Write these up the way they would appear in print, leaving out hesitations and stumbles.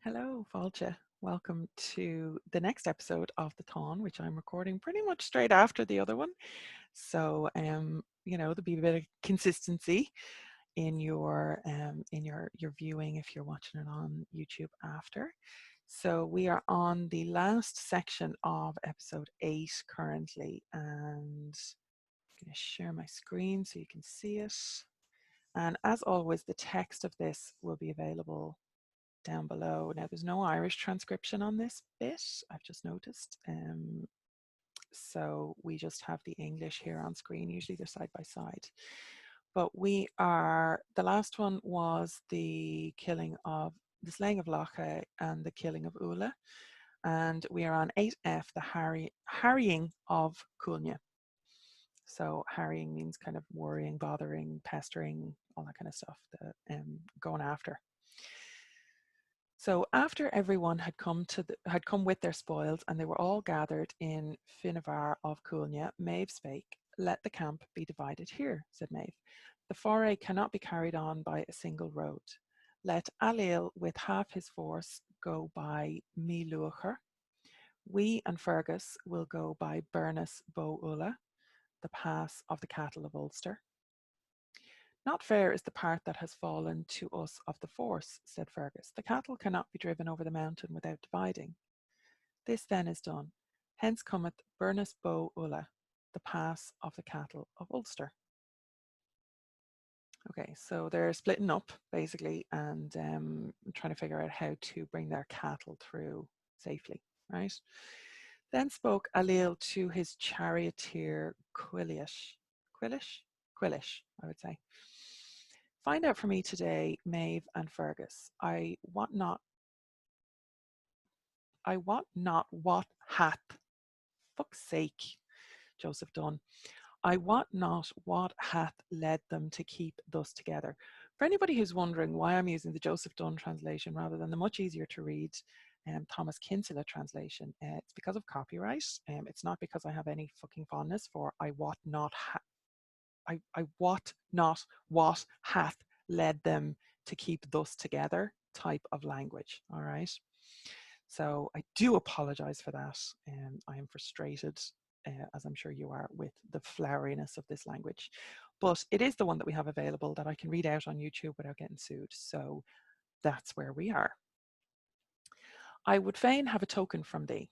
Hello, Fáilte. Welcome to the next episode of the Táin, which I'm recording pretty much straight after the other one. So, there'll be a bit of consistency in your viewing if you're watching it on YouTube after. So we are on the last section of episode 8 currently, and I'm going to share my screen so you can see it. And as always, the text of this will be available down below. Now, there's no Irish transcription on this bit, I've just noticed. So we just have the English here on screen. Usually they're side by side. But the last one was the slaying of Lora and the killing of Ula. And we are on 8F, the harrying of Cualnge. So harrying means kind of worrying, bothering, pestering, all that kind of stuff, going after. So after everyone had come with their spoils, and they were all gathered in Finnevar of Coolnge, Maeve spake, "Let the camp be divided here," said Maeve. "The foray cannot be carried on by a single road. Let Ailill with half his force go by Míluachar. We and Fergus will go by Burness Bo Ulla, the pass of the cattle of Ulster." "Not fair is the part that has fallen to us of the force," said Fergus. "The cattle cannot be driven over the mountain without dividing." "This then is done. Hence cometh Burness Bo Ulla, the pass of the cattle of Ulster." Okay, so they're splitting up basically and trying to figure out how to bring their cattle through safely, right? Then spoke Ailill to his charioteer Quillish, I would say. "Find out for me today, Maeve and Fergus. I want not what hath," fuck's sake, Joseph Dunn, "I want not what hath led them to keep thus together." For anybody who's wondering why I'm using the Joseph Dunn translation rather than the much easier to read Thomas Kinsella translation, it's because of copyright. It's not because I have any fucking fondness for I wot not what hath led them to keep thus together type of language. All right. So I do apologize for that. I am frustrated, as I'm sure you are, with the floweriness of this language. But it is the one that we have available that I can read out on YouTube without getting sued. So that's where we are. "I would fain have a token from thee."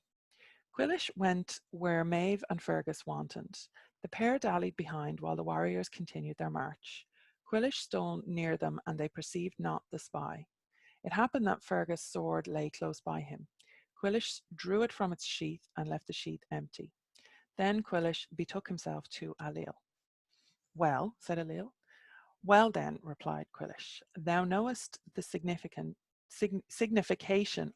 Quillish went where Maeve and Fergus wanted. The pair dallied behind while the warriors continued their march. Quillish stole near them, and they perceived not the spy. It happened that Fergus' sword lay close by him. Quillish drew it from its sheath and left the sheath empty. Then Quillish betook himself to Ailill. "Well," said Ailill. "Well then," replied Quillish, "thou knowest the signification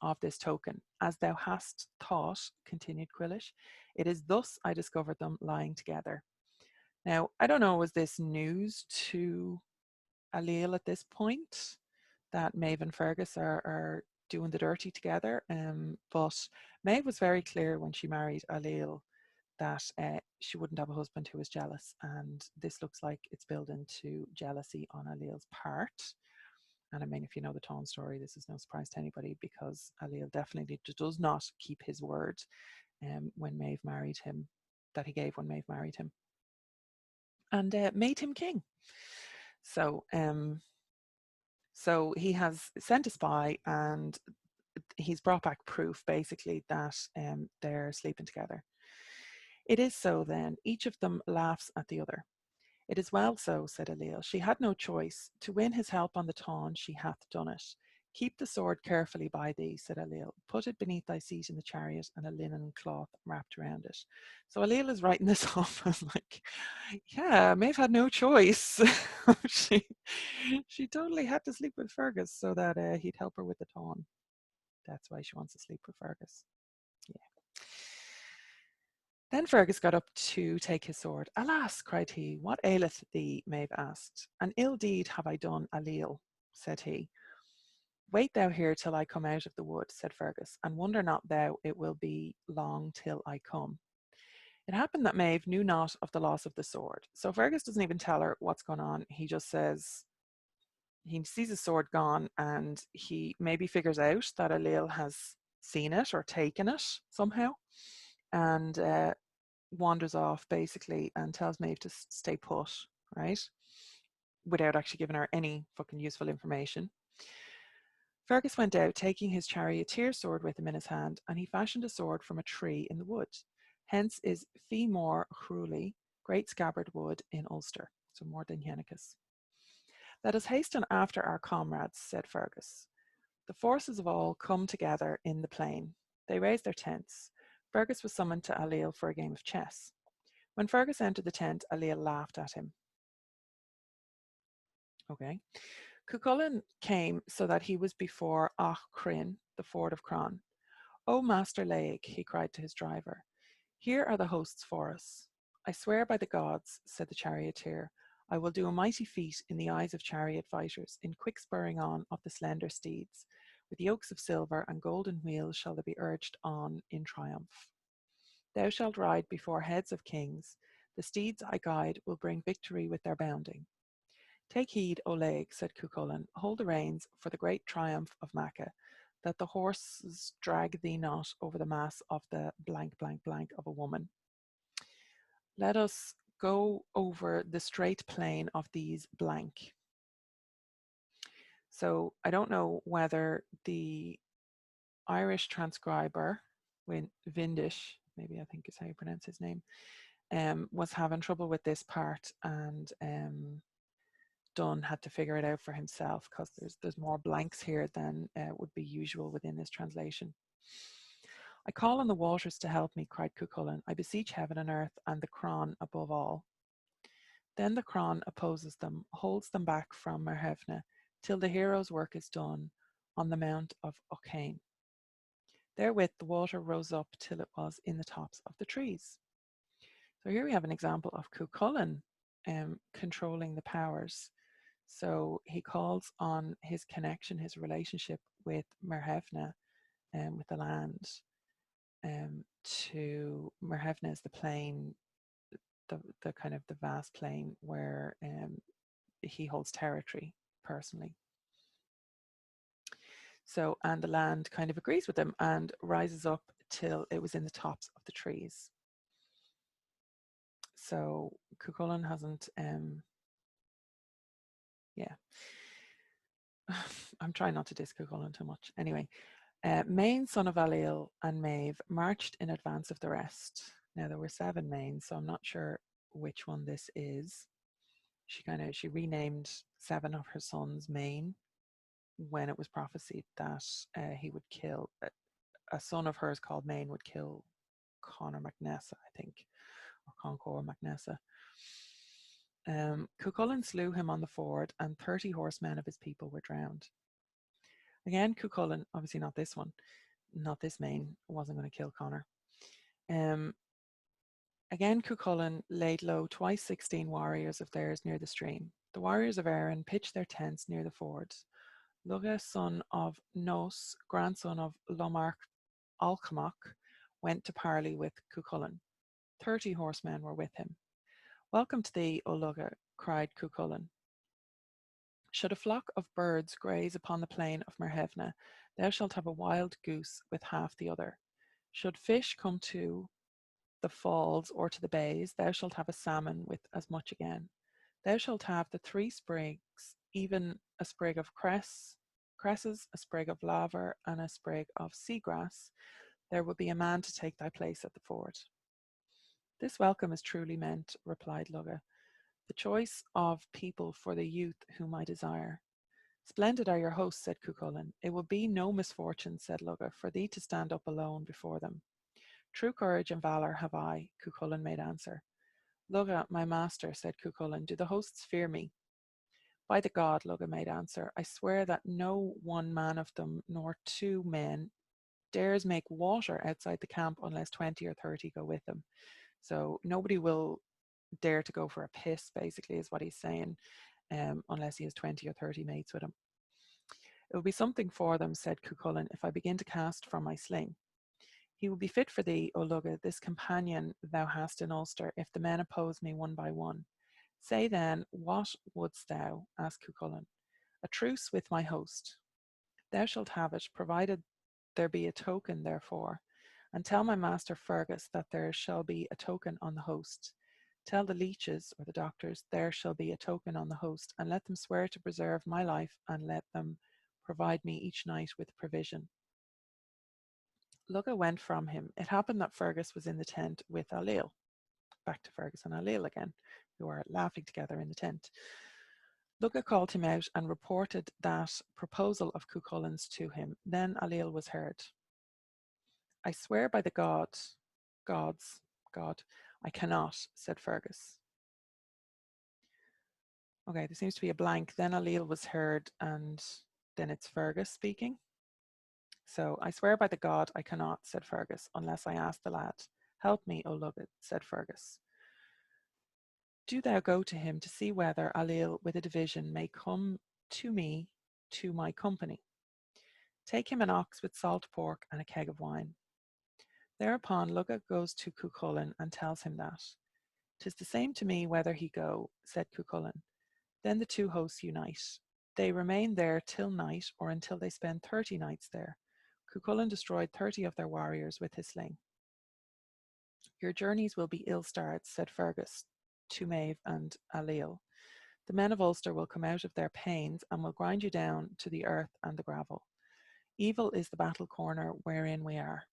of this token. As thou hast thought," continued Quillish, "it is thus I discovered them lying together." Now, I don't know, was this news to Ailill at this point that Maeve and Fergus are doing the dirty together? But Maeve was very clear when she married Ailill that she wouldn't have a husband who was jealous, and this looks like it's built into jealousy on Ailill's part. And I mean, if you know the Táin story, this is no surprise to anybody because Ailill definitely does not keep his word when Maeve married him, that he gave when Maeve married him, and made him king. So, so he has sent a spy, and he's brought back proof, basically, that they're sleeping together. "It is so, then. Each of them laughs at the other." "It is well so," said Ailill. "She had no choice. To win his help on the Táin, she hath done it." "Keep the sword carefully by thee," said Ailill. "Put it beneath thy seat in the chariot, and a linen cloth wrapped around it." So Ailill is writing this off as like, yeah, Maeve had no choice. she she totally had to sleep with Fergus so that he'd help her with the Táin. That's why she wants to sleep with Fergus. Yeah. Then Fergus got up to take his sword. "Alas," cried he, "what aileth thee?" Maeve asked. "An ill deed have I done, Ailill," said he. "Wait thou here till I come out of the wood," said Fergus, "and wonder not thou it will be long till I come." It happened that Maeve knew not of the loss of the sword. So Fergus doesn't even tell her what's going on. He just says, he sees his sword gone, and he maybe figures out that Ailill has seen it or taken it somehow, and wanders off basically and tells Maeve to stay put, right? Without actually giving her any fucking useful information. Fergus went out, taking his charioteer's sword with him in his hand, and he fashioned a sword from a tree in the wood. Hence is Fí Mór Chruailí, great scabbard wood in Ulster, so more than Yennicus. Let us hasten after our comrades, said Fergus. The forces of all come together in the plain. They raised their tents. Fergus was summoned to Ailill for a game of chess. When Fergus entered the tent, Ailill laughed at him. Okay. Cuchulainn came so that he was before Ach Crin, the ford of Cron. O Master Laig, he cried to his driver, here are the hosts for us. I swear by the gods, said the charioteer, I will do a mighty feat in the eyes of chariot fighters, in quick spurring on of the slender steeds. With yokes of silver and golden wheels shall they be urged on in triumph. Thou shalt ride before heads of kings. The steeds I guide will bring victory with their bounding. Take heed, O Laig, said Cuchulainn, hold the reins for the great triumph of Macha, that the horses drag thee not over the mass of the blank, blank, blank of a woman. Let us go over the straight plain of these blank. So I don't know whether the Irish transcriber, Vindish, maybe I think is how you pronounce his name, was having trouble with this part, and Dunn had to figure it out for himself, because there's more blanks here than would be usual within this translation. I call on the waters to help me, cried Cuchulainn. I beseech heaven and earth and the Cron above all. Then the Cron opposes them, holds them back from Merhevna, till the hero's work is done on the mount of O'Kane. Therewith the water rose up till it was in the tops of the trees. So here we have an example of Cuchulainn controlling the powers. So he calls on his connection, his relationship with Merhevna, with the land. To Merhevna is the plain, the kind of the vast plain where he holds territory personally. So, and the land kind of agrees with him and rises up till it was in the tops of the trees. So Cuchulainn hasn't, I'm trying not to diss Cuchulainn too much. Anyway, Main, son of Ailill, and Maeve marched in advance of the rest. Now there were 7 Mains, so I'm not sure which one this is. She renamed 7 of her sons Main when it was prophesied that he would kill a son of hers called Main would kill Conor MacNessa, I think, or Concor MacNessa. Cuchulainn slew him on the ford, and 30 horsemen of his people were drowned. Again, Cuchulainn, obviously not this one, not this Main, wasn't going to kill Conor. Again, Cuchulainn laid low twice 16 warriors of theirs near the stream. The warriors of Erin pitched their tents near the ford. Lugha, son of Nos, grandson of Lomarch Alcamach, went to parley with Cuchulainn. 30 horsemen were with him. Welcome to thee, O Lugha, cried Cuchulainn. Should a flock of birds graze upon the plain of Merhevna, thou shalt have a wild goose with half the other. Should fish come to the falls or to the bays, thou shalt have a salmon with as much again. Thou shalt have the 3 sprigs, even a sprig of cresses, a sprig of laver, and a sprig of seagrass. There will be a man to take thy place at the ford. This welcome is truly meant, replied Lugha, the choice of people for the youth whom I desire. Splendid are your hosts, said Cuchulainn. It will be no misfortune, said Lugha, for thee to stand up alone before them. True courage and valour have I, Cuchulainn made answer. Lugha, my master, said Cuchulainn, do the hosts fear me? By the god, Lugha made answer, I swear that no one man of them, nor 2 men, dares make water outside the camp unless 20 or 30 go with them. So nobody will dare to go for a piss, basically, is what he's saying, unless he has 20 or 30 mates with him. It will be something for them, said Cuchulainn, if I begin to cast from my sling. He will be fit for thee, O Lugha, this companion thou hast in Ulster, if the men oppose me one by one. Say then, what wouldst thou? Asked Cuchulainn. A truce with my host. Thou shalt have it, provided there be a token therefore. And tell my master Fergus that there shall be a token on the host. Tell the leeches, or the doctors, there shall be a token on the host, and let them swear to preserve my life, and let them provide me each night with provision. Lugga went from him. It happened that Fergus was in the tent with Ailill. Back to Fergus and Ailill again, who are laughing together in the tent. Lugga called him out and reported that proposal of Cuchulain's to him. Then Ailill was heard. I swear by the gods, God, I cannot, said Fergus. Okay, there seems to be a blank. Then Ailill was heard, and then it's Fergus speaking. So, I swear by the God I cannot, said Fergus, unless I ask the lad. Help me, O Lugga, said Fergus. Do thou go to him to see whether Ailill with a division may come to me to my company. Take him an ox with salt pork and a keg of wine. Thereupon Lugga goes to Cuchulain and tells him that. 'Tis the same to me whether he go, said Cuchulain. Then the two hosts unite. They remain there till night, or until they spend 30 nights there. Cuchulain destroyed 30 of their warriors with his sling. Your journeys will be ill-starred, said Fergus to Maeve and Ailill. The men of Ulster will come out of their pains and will grind you down to the earth and the gravel. Evil is the battle corner wherein we are.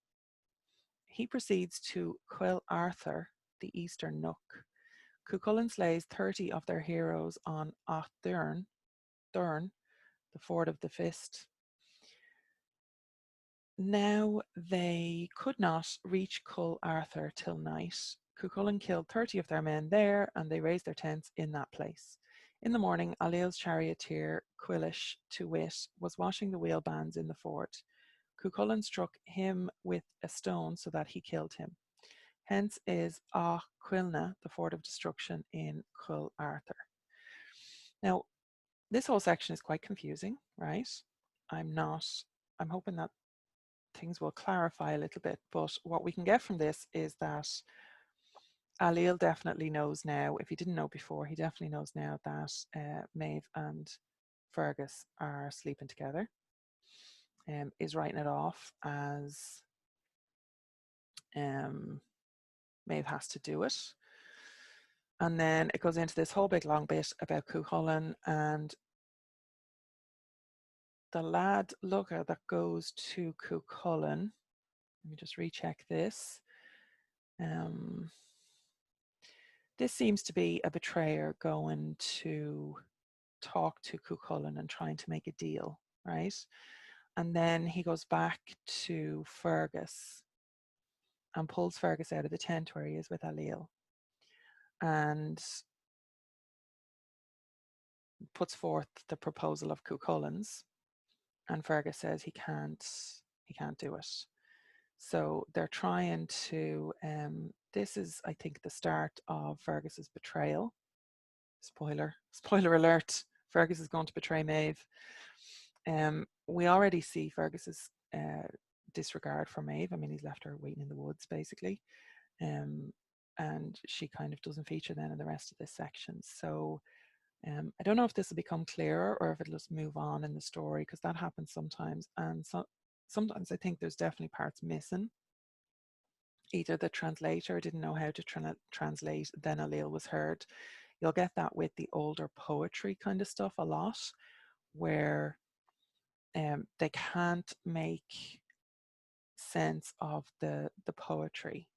He proceeds to Cualnge, the eastern nook. Cuchulain slays 30 of their heroes on Táin, the ford of the Fist. Now they could not reach Cualnge till night. Cuchulain killed 30 of their men there, and they raised their tents in that place. In the morning, Ailill's charioteer, Cualnge, to wit, was washing the wheel bands in the ford. Cuchulain struck him with a stone so that he killed him. Hence is Cualnge, the ford of destruction in Cualnge. Now, this whole section is quite confusing, right? I'm hoping that things will clarify a little bit, but what we can get from this is that Ailill definitely knows now, if he didn't know before, he definitely knows now that Maeve and Fergus are sleeping together, is writing it off as Maeve has to do it. And then it goes into this whole big long bit about Cuchulain and the lad Lugga that goes to Cuchulain. Let me just recheck this. This seems to be a betrayer going to talk to Cuchulain and trying to make a deal, right? And then he goes back to Fergus and pulls Fergus out of the tent where he is with Ailill and puts forth the proposal of Cuchulain's, and Fergus says he can't do it. So they're trying to, this is, I think, the start of Fergus's betrayal. Spoiler alert, Fergus is going to betray Maeve. We already see Fergus's disregard for Maeve. I mean, he's left her waiting in the woods, basically. And she kind of doesn't feature then in the rest of this section. So I don't know if this will become clearer or if it'll just move on in the story, because that happens sometimes. And so, sometimes I think there's definitely parts missing. Either the translator didn't know how to translate, then Ailill was heard. You'll get that with the older poetry kind of stuff a lot, where they can't make sense of the poetry,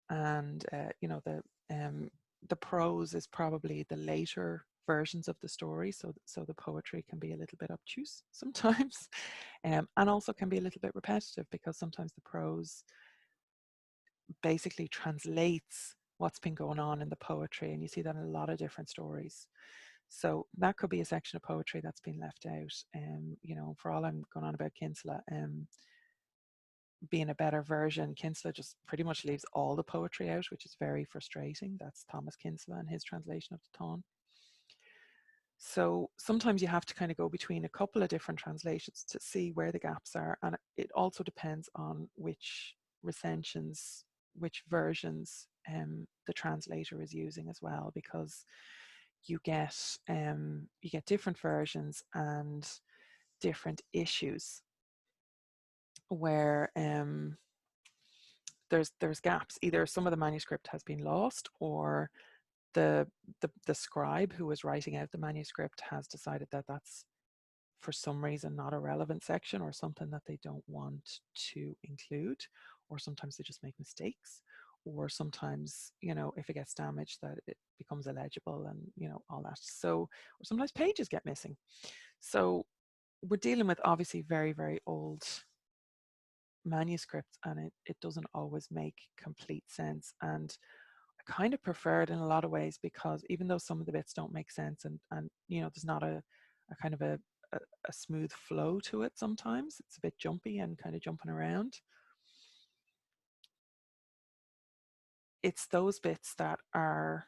and the prose is probably the later versions of the story, so the poetry can be a little bit obtuse sometimes, and also can be a little bit repetitive, because sometimes the prose basically translates what's been going on in the poetry, and you see that in a lot of different stories. So that could be a section of poetry that's been left out. For all I'm going on about Kinsella, being a better version, Kinsella just pretty much leaves all the poetry out, which is very frustrating. That's Thomas Kinsella and his translation of the Táin. So sometimes you have to kind of go between a couple of different translations to see where the gaps are, and it also depends on which recensions, which versions the translator is using as well, because you get different versions and different issues where there's gaps. Either some of the manuscript has been lost, or the scribe who was writing out the manuscript has decided that that's for some reason not a relevant section, or something that they don't want to include, or sometimes they just make mistakes, or sometimes, if it gets damaged, that it becomes illegible, and all that. So, or sometimes pages get missing. So we're dealing with obviously very, very old manuscripts, and it doesn't always make complete sense. And I kind of prefer it in a lot of ways, because even though some of the bits don't make sense, and there's not a kind of a smooth flow to it, sometimes it's a bit jumpy and kind of jumping around. It's those bits that are,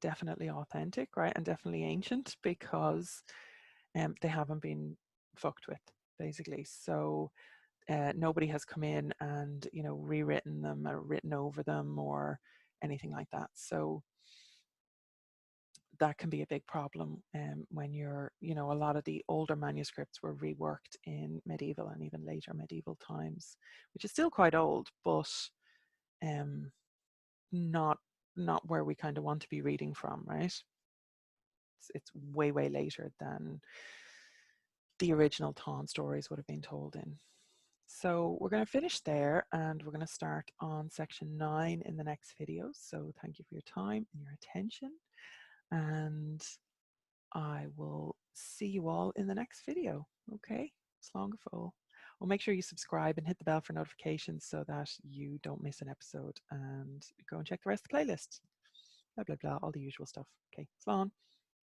definitely authentic, right, and definitely ancient, because they haven't been fucked with, basically. So nobody has come in and rewritten them or written over them or anything like that. So that can be a big problem when you're, a lot of the older manuscripts were reworked in medieval and even later medieval times, which is still quite old, but not where we kind of want to be reading from, right? It's way, way later than the original Táin stories would have been told in. So we're going to finish there, and we're going to start on section 9 in the next video. So thank you for your time and your attention, and I will see you all in the next video. Okay, slán go fóill. Well, make sure you subscribe and hit the bell for notifications so that you don't miss an episode, and go and check the rest of the playlist. Blah, blah, blah, all the usual stuff. Okay, slán.